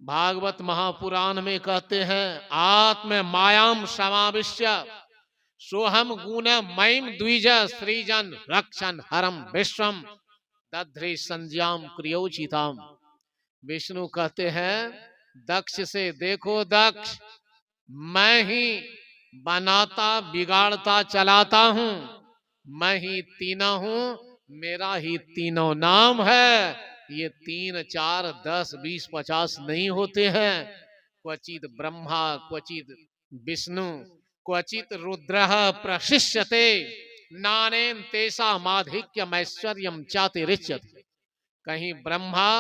भागवत महापुराण में कहते हैं आत्म मायाम समाविश्य सोहम गुण मयम द्विज सृजन रक्षन हरम विश्वम दध्री संज्ञाम क्रियोचिताम। विष्णु कहते हैं दक्ष से देखो दक्ष, मैं ही बनाता बिगाड़ता चलाता हूं, मैं ही तीना हूं, मेरा ही तीनों नाम है। ये 3 4 10 20 50 नहीं होते हैं। क्वचित ब्रह्मा क्वचित विष्णु क्वचित रुद्र प्रशिष्यते नानेन तेषा माधिक्यम ऐश्वर्यम चातिरिच्यते। कहीं ब्रह्मा,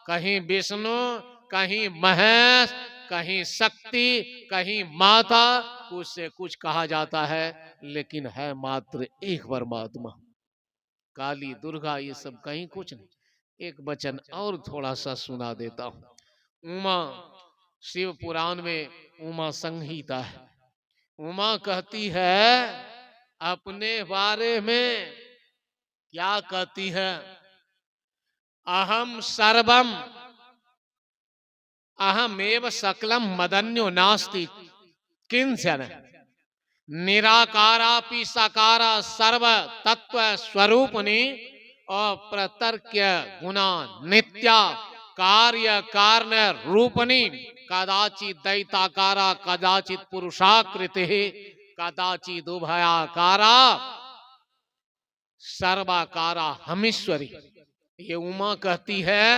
कहीं विष्णु, कहीं महेश, कहीं शक्ति, कहीं माता, कुछ से कुछ कहा जाता है, लेकिन है मात्र एक परमात्मा। काली दुर्गा ये सब कहीं कुछ नहीं। एक वचन और थोड़ा सा सुना देता हूं। उमा, शिव पुराण में उमा संहिता है। उमा कहती है अपने बारे में, क्या कहती है? अहम सर्वम अहमेव सकलम मदन्यो नास्ति किंचन निराकारापि साकारा सर्व तत्व स्वरूपनी अप्रतर्क्य गुणा नित्या कार्य कारण रूपनी कदाचित दैताकारा कदाचित पुरुषाकृति कदाचित उभयाकारा सर्वाकारा हमीश्वरी। ये उमा कहती है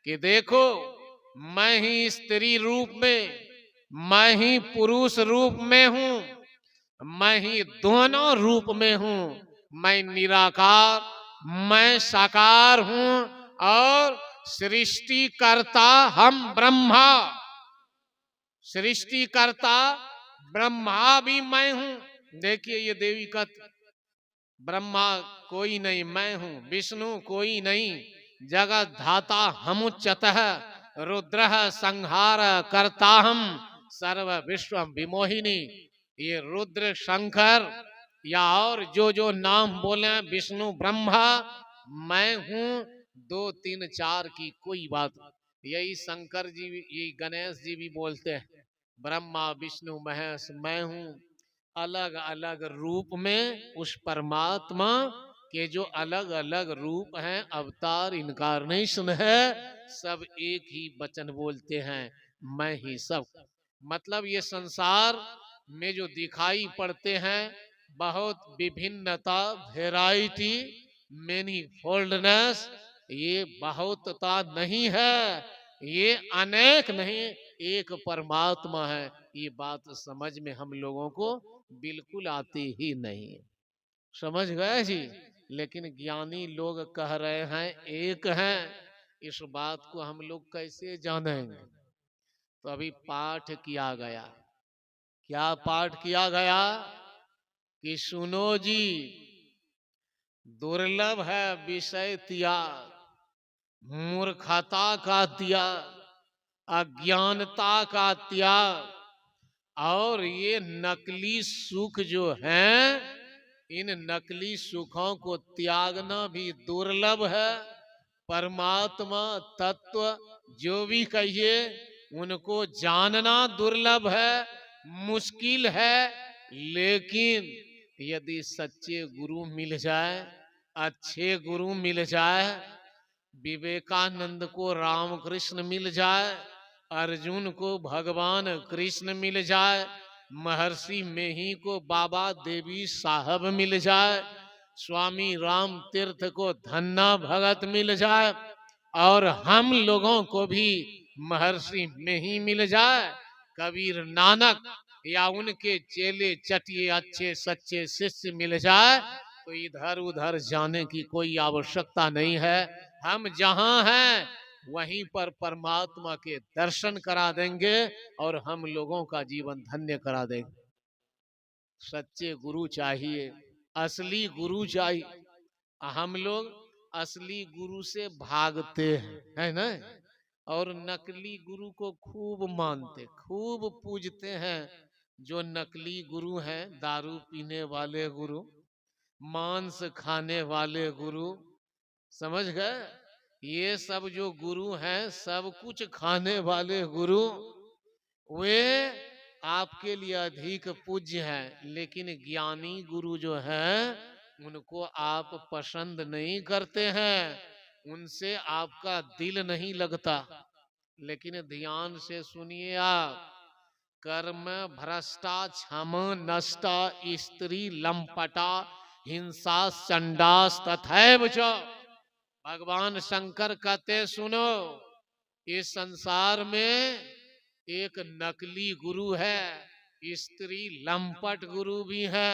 कि देखो मैं ही स्त्री रूप में, मैं ही पुरुष रूप में हूं, मैं ही दोनों रूप में हूं। मैं निराकार, मैं साकार हूं और सृष्टिकर्ता हम ब्रह्मा, सृष्टिकर्ता ब्रह्मा भी मैं हूं। देखिए ये देवी का ब्रह्मा कोई नहीं मैं हूं, विष्णु कोई नहीं, जगत धाता हमुच्यतः, रुद्र संहार करता हम, सर्व विश्व विमोहिनी। ये रुद्र शंकर या और जो नाम बोले विष्णु ब्रह्मा, मैं हूं, 2 3 4 की कोई बात। यही शंकर जी, यही गणेश जी भी बोलते हैं ब्रह्मा विष्णु महेश मैं हूं। अलग अलग रूप में उस परमात्मा के जो अलग अलग रूप हैं, अवतार इनकारनेशन है, सब एक ही वचन बोलते हैं मैं ही सब। मतलब ये संसार में जो दिखाई पड़ते हैं बहुत विभिन्नता, वेराइटी, मेनी फोल्डनेस, ये बहुतता नहीं है, ये अनेक नहीं, एक परमात्मा है। ये बात समझ में हम लोगों को बिल्कुल आती ही नहीं। समझ गए जी? लेकिन ज्ञानी लोग कह रहे हैं एक हैं, इस बात को हम लोग कैसे जानेंगे? तो अभी पाठ किया गया। क्या पाठ किया गया? कि सुनो जी, दुर्लभ है विषय त्याग, मूर्खता का त्याग, अज्ञानता का त्याग, और ये नकली सुख जो हैं, इन नकली सुखों को त्यागना भी दुर्लभ है। परमात्मा तत्व जो भी कहिए उनको जानना दुर्लभ है, मुश्किल है। लेकिन यदि सच्चे गुरु मिल जाए, अच्छे गुरु मिल जाए, विवेकानंद को रामकृष्ण मिल जाए, अर्जुन को भगवान कृष्ण मिल जाए, महर्षि मेही को बाबा देवी साहब मिल जाए, स्वामी राम तीर्थ को धन्ना भगत मिल जाए, और हम लोगों को भी महर्षि मेही मिल जाए, कबीर नानक या उनके चेले चटिए अच्छे सच्चे शिष्य मिल जाए, तो इधर उधर जाने की कोई आवश्यकता नहीं है। हम जहां हैं वहीं पर परमात्मा के दर्शन करा देंगे और हम लोगों का जीवन धन्य करा देंगे। सच्चे गुरु चाहिए, असली गुरु चाहिए। हम लोग असली गुरु से भागते हैं, है ना? और नकली गुरु को खूब मानते, खूब पूजते हैं। जो नकली गुरु हैं, दारू पीने वाले गुरु, मांस खाने वाले गुरु, समझ गए? ये सब जो गुरु हैं, सब कुछ खाने वाले गुरु, वे आपके लिए अधिक पूज्य हैं, लेकिन ज्ञानी गुरु जो हैं उनको आप पसंद नहीं करते हैं, उनसे आपका दिल नहीं लगता। लेकिन ध्यान से सुनिए आप, कर्म भ्रष्टा क्षम नष्टा स्त्री लंपटा हिंसा चंडास तथैव च। भगवान शंकर कहते सुनो, इस संसार में एक नकली गुरु है, स्त्री लंपट गुरु भी है,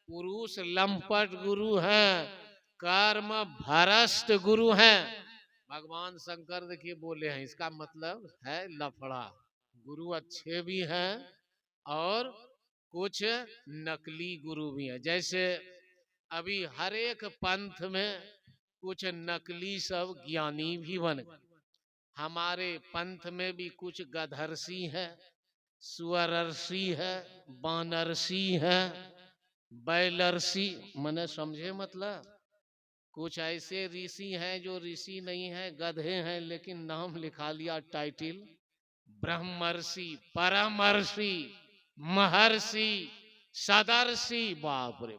पुरुष लंपट गुरु है, कर्म भ्रष्ट गुरु है। भगवान शंकर देखिए बोले हैं, इसका मतलब है लफड़ा। गुरु अच्छे भी हैं और कुछ नकली गुरु भी हैं। जैसे अभी हर एक पंथ में कुछ नकली सब ज्ञानी भी बन गए। हमारे पंथ में भी कुछ गधर्षि है, सुअरर्षि है, बानरसी है, बैलर्षि, मने समझे मतलब। कुछ ऐसे ऋषि हैं जो ऋषि नहीं है, गधे हैं, लेकिन नाम लिखा लिया टाइटिल ब्रह्मर्षि, परमर्षि, महर्षि, सदर्षि। बाप रे,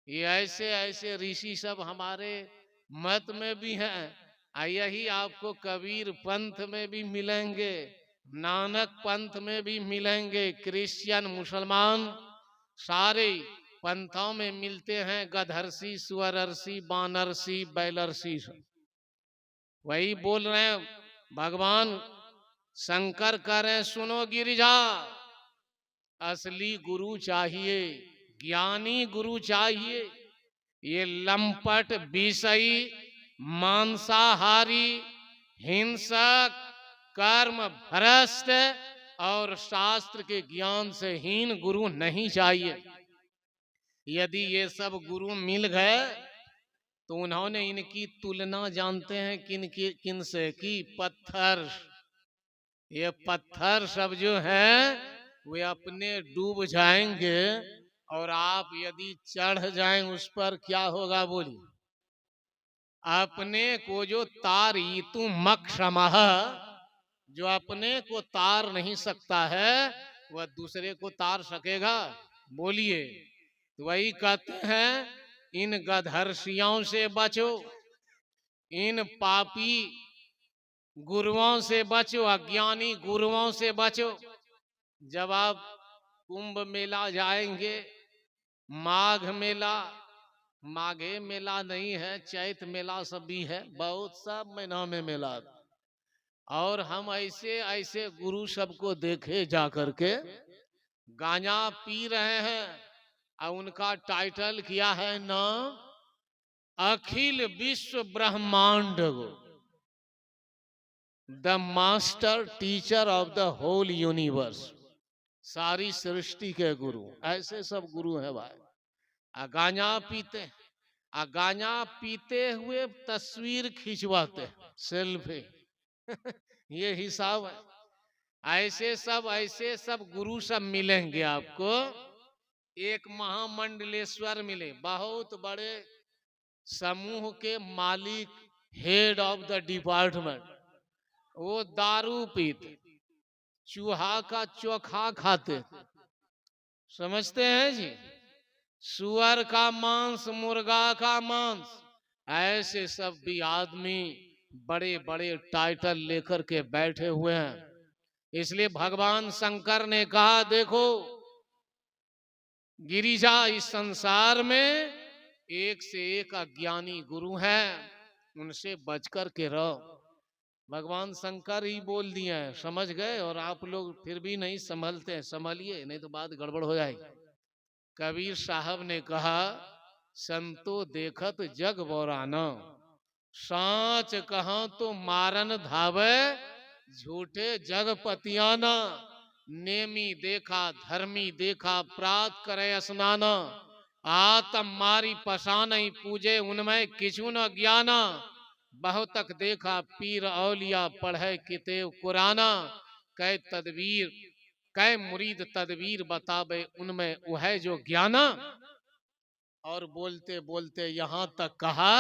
ये ऐसे ऐसे ऋषि सब हमारे मत में भी हैं। यही आपको कबीर पंथ में भी मिलेंगे, नानक पंथ में भी मिलेंगे, क्रिश्चियन मुसलमान सारे पंथों में मिलते हैं गधर्षि, सुअरर्षि, बानरसी, बैलर्षि। वही बोल रहे हैं भगवान शंकर कह रहे हैं सुनो गिरिजा, असली गुरु चाहिए, ज्ञानी गुरु चाहिए। ये लंपट विषयी मांसाहारी हिंसक कर्म भ्रष्ट और शास्त्र के ज्ञान से हीन गुरु नहीं चाहिए। यदि ये सब गुरु मिल गए तो उन्होंने इनकी तुलना जानते हैं किन से की पत्थर। ये पत्थर सब जो हैं वे अपने डूब जाएंगे और आप यदि चढ़ जाएं उस पर, क्या होगा बोलिए। अपने को जो तार ईतु मक्षमः, जो अपने को तार नहीं सकता है वह दूसरे को तार सकेगा बोलिए। तो वही कहते हैं इन गधर्षियों से बचो, इन पापी गुरुओं से बचो, अज्ञानी गुरुओं से बचो। जब आप कुंभ मेला जाएंगे, माघ मेला, माघे मेला नहीं है, चैत मेला सब भी है, बहुत सब महीना में मेला। और हम ऐसे ऐसे गुरु सबको देखे जा करके गांजा पी रहे हैं और उनका टाइटल किया है नाम अखिल विश्व ब्रह्मांड गुरु, the master teacher of the whole universe, सारी सृष्टि के गुरु। ऐसे सब गुरु है भाई। गांजा पीते, गांजा पीते हुए तस्वीर खिंचवाते, सेल्फी ये हिसाब है। ऐसे सब गुरु सब मिलेंगे आपको। एक महामंडलेश्वर मिले, बहुत बड़े समूह के मालिक, हेड ऑफ द डिपार्टमेंट, वो दारू पीते, चूहा का चोखा खाते, समझते हैं जी, सुअर का मांस, मुर्गा का मांस। ऐसे सब भी आदमी बड़े बड़े टाइटल लेकर के बैठे हुए हैं। इसलिए भगवान शंकर ने कहा देखो गिरिजा, इस संसार में एक से एक अज्ञानी गुरु हैं, उनसे बचकर के रहो। भगवान शंकर ही बोल दिए हैं, समझ गए, और आप लोग फिर भी नहीं संभलते हैं, संभलिए नहीं तो बात गड़बड़ हो जाएगी। कबीर साहब ने कहा संतो देखत जग बोराना, साच कहा तो मारन धावे, झूठे जग पतियाना, नेमी देखा धर्मी देखा प्रात करे स्नाना, आतम मारी पसानई पूजे उनमें किछु न ज्ञाना, बहुतक देखा पीर औलिया पढ़े कितेव कुराना, कै तदवीर कै मुरीद तदवीर बतावे उनमें वह जो ज्ञाना। और बोलते बोलते यहां तक कहा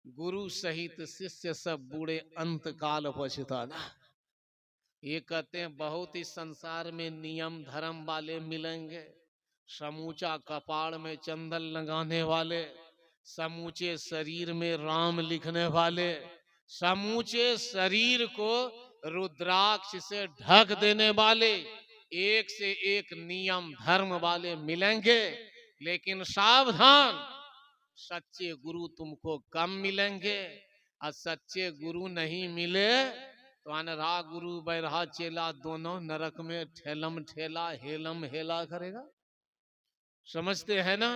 गुरु सहित शिष्य सब बूढ़े अंत काल पछताना। ये कहते हैं बहुत ही संसार में नियम धर्म वाले मिलेंगे, समूचा कपाड़ में चंदन लगाने वाले, समूचे शरीर में राम लिखने वाले, समूचे शरीर को रुद्राक्ष से ढक देने वाले, एक से एक नियम धर्म वाले मिलेंगे। लेकिन सावधान, सच्चे गुरु तुमको कम मिलेंगे। और सच्चे गुरु नहीं मिले तो अनरा गुरु बैरहा चेला दोनों नरक में ठेलम ठेला हेलम हेला करेगा। समझते हैं ना?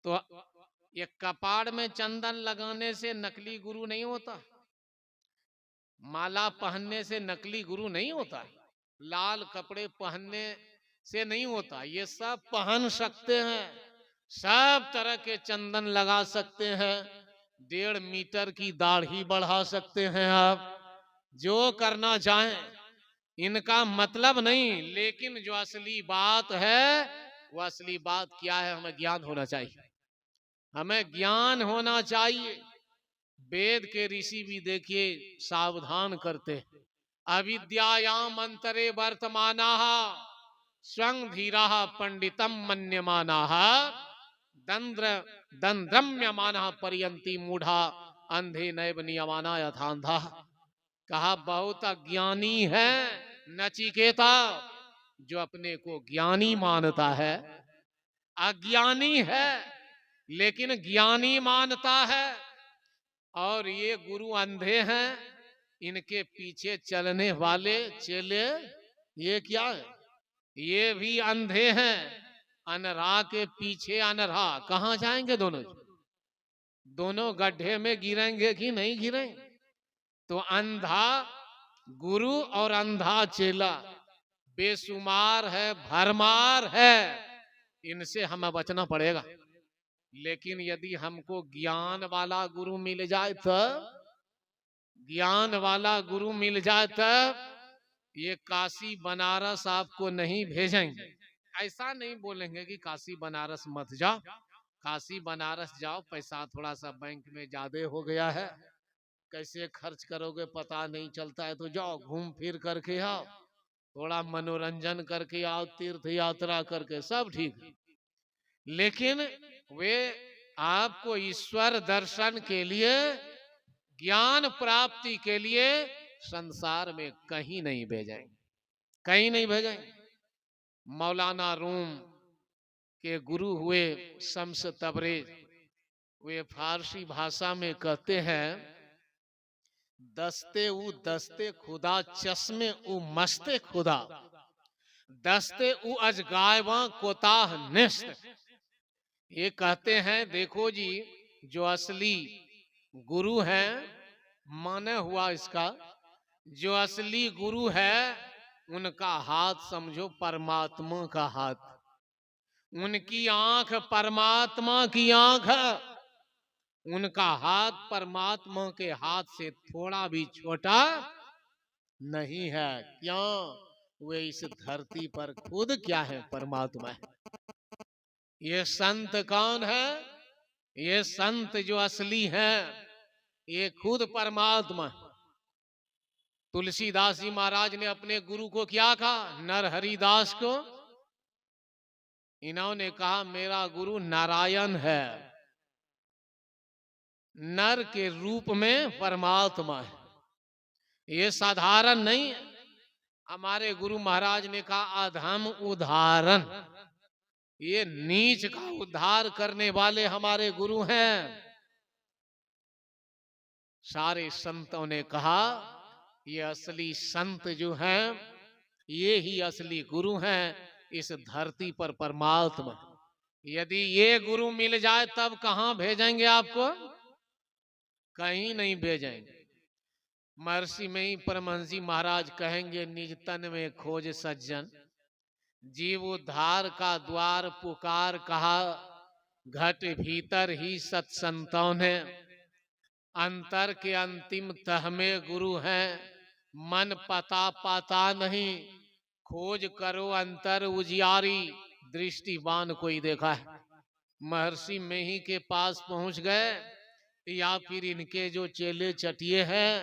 तो ये कपाड़ में चंदन लगाने से नकली गुरु नहीं होता, माला पहनने से नकली गुरु नहीं होता, लाल कपड़े पहनने से नहीं होता। ये सब पहन सकते हैं, सब तरह के चंदन लगा सकते हैं, 1.5 मीटर की दाढ़ी बढ़ा सकते हैं, आप जो करना चाहें, इनका मतलब नहीं। लेकिन जो असली बात है वो असली बात क्या है? हमें ज्ञान होना चाहिए, हमें ज्ञान होना चाहिए। वेद के ऋषि भी देखिए सावधान करते, अविद्यायाम अंतरे वर्तमानाः स्वं धीराः पंडितम मन्यमानाः दंद्रम्यमानः पर्यन्ति मूढ़ा अंधे नैव नियमाना यथांधा। कहा बहुत अज्ञानी है नचिकेता जो अपने को ज्ञानी मानता है, अज्ञानी है लेकिन ज्ञानी मानता है। और ये गुरु अंधे हैं, इनके पीछे चलने वाले चेले ये क्या है? ये भी अंधे हैं, अनरा के पीछे अनरा। कहां जाएंगे दोनों? दोनों गड्ढे में गिरेंगे कि नहीं गिरेंगे? तो अंधा गुरु और अंधा चेला बेसुमार है, भरमार है, इनसे हमें बचना पड़ेगा। लेकिन यदि हमको ज्ञान वाला गुरु मिल जाए तो, ज्ञान वाला गुरु मिल जाए तब ये काशी बनारस आपको नहीं भेजेंगे। ऐसा नहीं बोलेंगे कि काशी बनारस मत जाओ, काशी बनारस जाओ, पैसा थोड़ा सा बैंक में ज्यादा हो गया है, कैसे खर्च करोगे पता नहीं चलता है, तो जाओ घूम फिर करके आओ, थोड़ा मनोरंजन करके आओ, तीर्थ यात्रा करके, सब ठीक। लेकिन वे आपको ईश्वर दर्शन के लिए, ज्ञान प्राप्ति के लिए संसार में कहीं नहीं भेजेंगे, कहीं नहीं भेजेंगे। मौलाना रूम के गुरु हुए शम्स तबरेज, वे फारसी भाषा में कहते हैं, दस्ते खुदा चश्मे उ मस्ते खुदा, दस्ते उ अजगायवा कोताह निस्त। ये कहते हैं देखो जी, जो असली गुरु है, माने हुआ इसका, जो असली गुरु है उनका हाथ समझो परमात्मा का हाथ, उनकी आंख परमात्मा की आंख है, उनका हाथ परमात्मा के हाथ से थोड़ा भी छोटा नहीं है। क्यों? वे इस धरती पर खुद क्या है? परमात्मा है। ये संत कौन है? ये संत जो असली है ये खुद परमात्मा है। तुलसीदास जी महाराज ने अपने गुरु को क्या कहा? नरहरिदास को इन्होंने कहा मेरा गुरु नारायण है, नर के रूप में परमात्मा है, ये साधारण नहीं है। हमारे गुरु महाराज ने कहा अधम उदाहरण, ये नीच का उद्धार करने वाले हमारे गुरु हैं। सारे संतों ने कहा ये असली संत जो हैं ये ही असली गुरु हैं इस धरती पर परमात्मा। यदि ये गुरु मिल जाए तब कहां भेजेंगे आपको? कहीं नहीं भेजेंगे। महर्षि में ही परमहंस जी महाराज कहेंगे, निज तन में खोज सज्जन, जीव उद्धार का द्वार पुकार कहा, घट भीतर ही सत्संतों ने, अंतर के अंतिम तह में गुरु हैं, मन पता पाता नहीं, खोज करो अंतर उजियारी, दृष्टिवान कोई देखा है। महर्षि में ही के पास पहुंच गए, या फिर इनके जो चेले चटिए हैं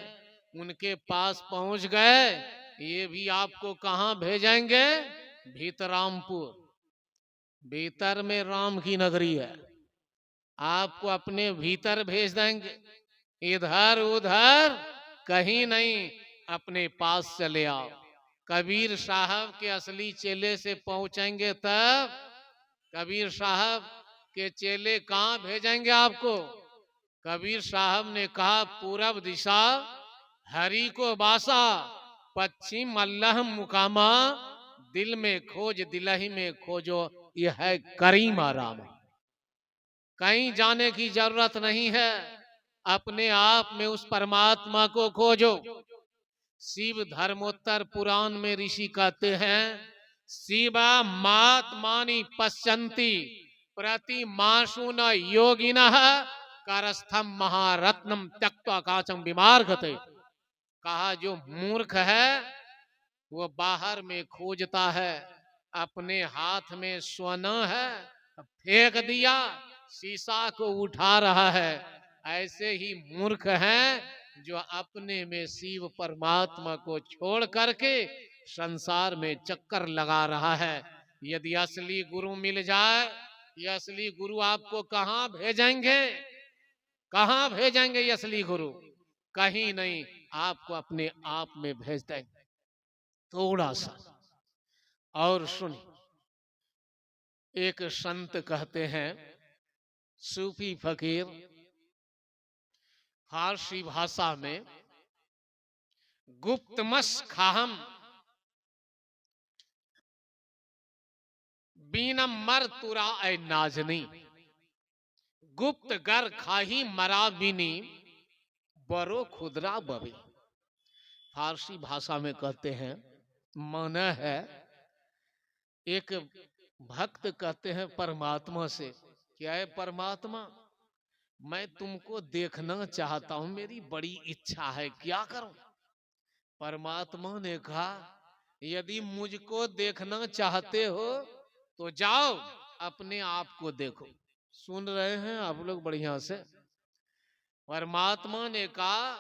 उनके पास पहुंच गए, ये भी आपको कहां भेजेंगे? भीतरामपुर। भीतर में राम की नगरी है, आपको अपने भीतर भेज देंगे। इधर उधर कहीं नहीं, अपने पास चले आओ। कबीर साहब के असली चेले से पहुंचेंगे तब कबीर साहब के चेले कहां भेजेंगे आपको? कबीर साहब ने कहा, पूरब दिशा हरि को बासा, पश्चिम अल्लाह मुकामा, दिल में खोज दिलही में खोजो, यह है करीमा रामा। कहीं जाने की जरूरत नहीं है, अपने आप में उस परमात्मा को खोजो। शिव धर्मोत्तर पुराण में ऋषि कहते हैं, शिवा मात्मानि पश्यन्ति प्रति मासु न योगिनः करस्थम महारत्नम त्यक्त्वा काचम विमार्गते। कहा जो मूर्ख है वो बाहर में खोजता है, अपने हाथ में सोना है फेंक दिया, शीशा को उठा रहा है। ऐसे ही मूर्ख हैं जो अपने में शिव परमात्मा को छोड़ करके संसार में चक्कर लगा रहा है। यदि असली गुरु मिल जाए, ये असली गुरु आपको कहां भेजेंगे? कहां भेजेंगे ये असली गुरु? कहीं नहीं, आपको अपने आप में भेज देंगे। थोड़ा सा और सुनिए। एक संत कहते हैं, सूफी फकीर, फारसी भाषा में, गुप्तमस खाहम बीनम मर तुरा ए नाजनी, गुप्त गर खाही मरा बिनी बरो खुदरा बबी। फारसी भाषा में कहते हैं, माना है, एक भक्त कहते हैं परमात्मा से, क्या है परमात्मा, मैं तुमको देखना चाहता हूं, मेरी बड़ी इच्छा है, क्या करूं? परमात्मा ने कहा, यदि मुझको देखना चाहते हो तो जाओ अपने आप को देखो। सुन रहे हैं आप लोग बढ़िया से? परमात्मा ने कहा,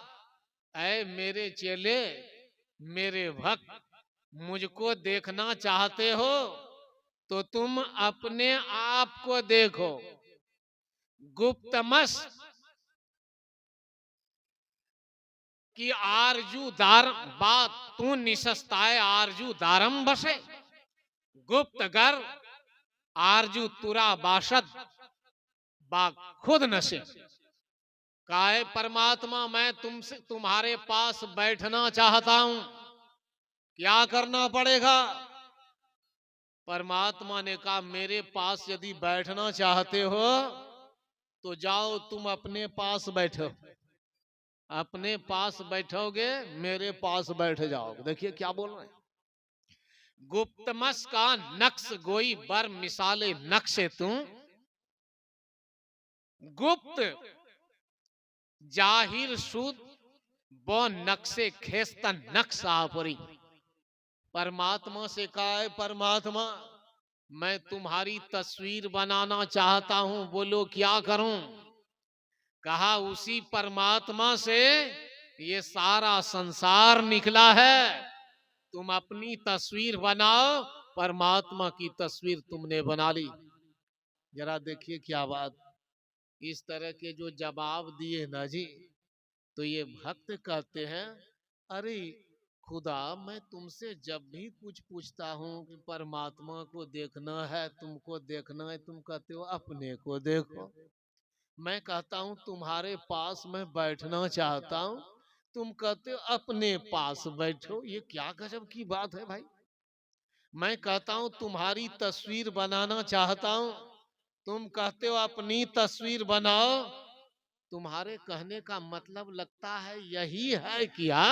ऐ मेरे चेले, मेरे भक्त, मुझको देखना चाहते हो तो तुम अपने आप को देखो। गुप्तमस कि आरजू दारम बात तू निशस्ताए आरजू दारम बसे, गुप्त गर आरजू तुरा बासद बा खुद नशे। काहे परमात्मा, मैं तुमसे तुम्हारे पास बैठना चाहता हूं, क्या करना पड़ेगा? परमात्मा ने कहा, मेरे पास यदि बैठना चाहते हो तो जाओ तुम अपने पास बैठो। अपने पास बैठोगे, मेरे पास बैठ जाओगे। देखिए क्या बोल रहे हैं, गुप्तमस का नक्श गोई बर मिसाले नक्शे तुम, गुप्त जाहिर सुद वो नक्शे खेस्ता नक्श आपरी। परमात्मा से कहा है, परमात्मा मैं तुम्हारी तस्वीर बनाना चाहता हूं, बोलो क्या करूं? कहा, उसी परमात्मा से ये सारा संसार निकला है, तुम अपनी तस्वीर बनाओ। परमात्मा की तस्वीर तुमने बना ली। जरा देखिए क्या बात। इस तरह के जो जवाब दिए ना जी, तो ये भक्त कहते हैं, अरे खुदा, मैं तुमसे जब भी कुछ पूछता हूँ कि परमात्मा को देखना है, तुमको देखना है, तुम कहते हो अपने को देखो। मैं कहता हूँ तुम्हारे पास मैं बैठना चाहता हूँ, तुम कहते हो अपने पास बैठो। ये क्या गजब की बात है भाई। मैं कहता हूँ तुम्हारी तस्वीर बनाना चाहता हूँ, तुम कहते हो अपनी तस्वीर बनाओ। तुम्हारे कहने का मतलब लगता है यही है क्या?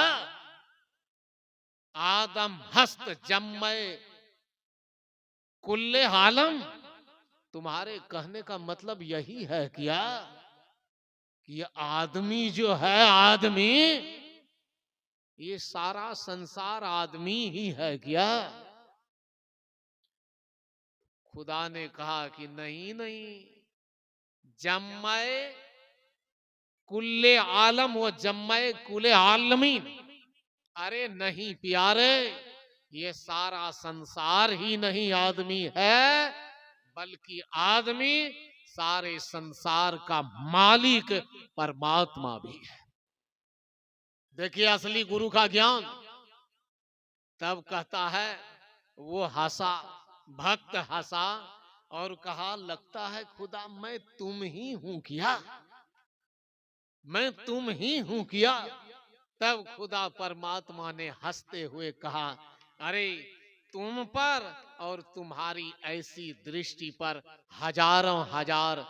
आदम हस्त जम्मे कुल्ले हालम। तुम्हारे कहने का मतलब यही है क्या कि ये आदमी जो है, आदमी, ये सारा संसार आदमी ही है क्या? खुदा ने कहा कि नहीं नहीं, जम्मे कुल्ले आलम वो जम्मे कुले आलमीन। अरे नहीं प्यारे, ये सारा संसार ही नहीं आदमी है, बल्कि आदमी सारे संसार का मालिक परमात्मा भी है। देखिए असली गुरु का ज्ञान तब कहता है, वो हंसा, भक्त हंसा और कहा, लगता है खुदा मैं तुम ही हूं क्या, मैं तुम ही हूं क्या। तब खुदा परमात्मा ने हंसते हुए कहा, अरे तुम पर और तुम्हारी ऐसी दृष्टि पर हजारों हजार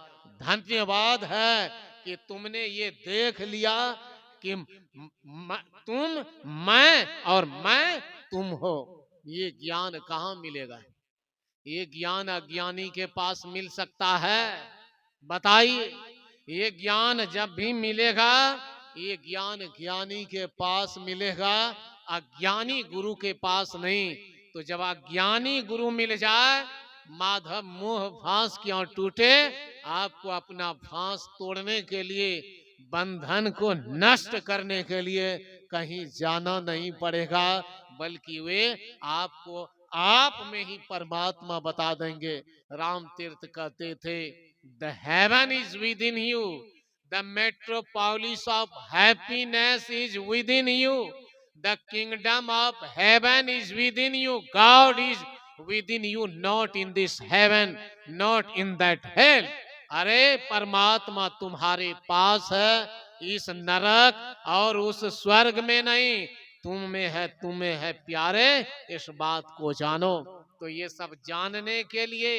धन्यवाद है कि तुमने ये देख लिया कि तुम मैं और मैं तुम हो। ये ज्ञान कहाँ मिलेगा? ये ज्ञान अज्ञानी के पास मिल सकता है? बताइए। ये ज्ञान जब भी मिलेगा, ये ज्ञान ज्ञानी के पास मिलेगा, अज्ञानी गुरु के पास नहीं। तो जब अज्ञानी गुरु मिल जाए, माधव मोह फांस क्यों टूटे, आपको अपना फांस तोड़ने के लिए, बंधन को नष्ट करने के लिए कहीं जाना नहीं पड़ेगा, बल्कि वे आपको आप में ही परमात्मा बता देंगे। राम तीर्थ कहते थे, the heaven is within you, the metropolis of happiness is within you, the kingdom of heaven is within you, God is within you, not in this heaven, not in that hell. अरे परमात्मा तुम्हारे पास है, इस नरक और उस स्वर्ग में नहीं, तुम में है, तुम्हें है प्यारे, इस बात को जानो। तो ये सब जानने के लिए,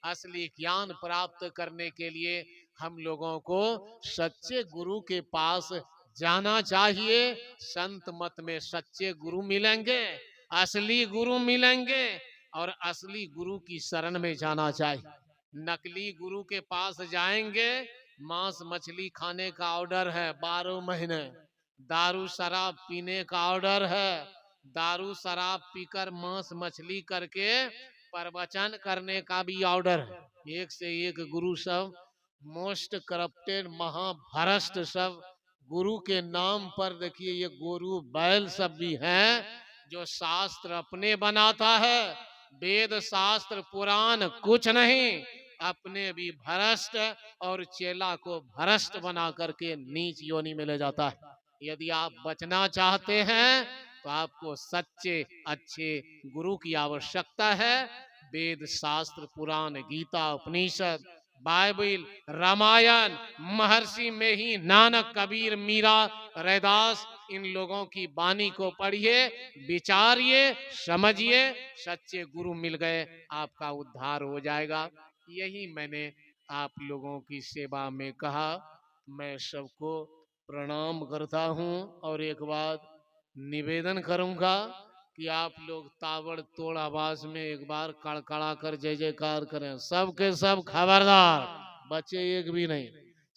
असली ज्ञान प्राप्त करने के लिए हम लोगों को सच्चे गुरु के पास जाना चाहिए। संत मत में सच्चे गुरु मिलेंगे, असली गुरु मिलेंगे, और असली गुरु की शरण में जाना चाहिए। नकली गुरु के पास जाएंगे, मांस मछली खाने का ऑर्डर है 12 महीने, दारू शराब पीने का ऑर्डर है, दारू शराब पीकर मांस मछली करके प्रवचन करने का भी ऑर्डर है। एक से एक गुरु सब मोस्ट करप्टेड महाभ्रष्ट सब गुरु के नाम पर, देखिए ये गुरु बैल सब भी हैं, जो शास्त्र अपने बनाता है, वेद शास्त्र पुराण कुछ नहीं, अपने भी भ्रष्ट और चेला को भ्रष्ट बना करके नीच योनि में ले जाता है। यदि आप बचना चाहते हैं तो आपको सच्चे अच्छे गुरु की आवश्यकता है। वेद शास्त्र पुराण गीता उपनिषद बाइबल रामायण महर्षि में ही नानक कबीर मीरा रैदास, इन लोगों की वाणी को पढ़िए, विचारिए, समझिए, सच्चे गुरु मिल गए, आपका उद्धार हो जाएगा। यही मैंने आप लोगों की सेवा में कहा। मैं सबको प्रणाम करता हूँ और एक बात निवेदन करूंगा कि आप लोग ताबड़तोड़ आवाज में एक बार कड़कड़ा कर जय जयकार करें। सब के सब खबरदार, बच्चे एक भी नहीं।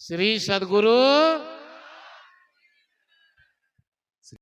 श्री सद्गुरु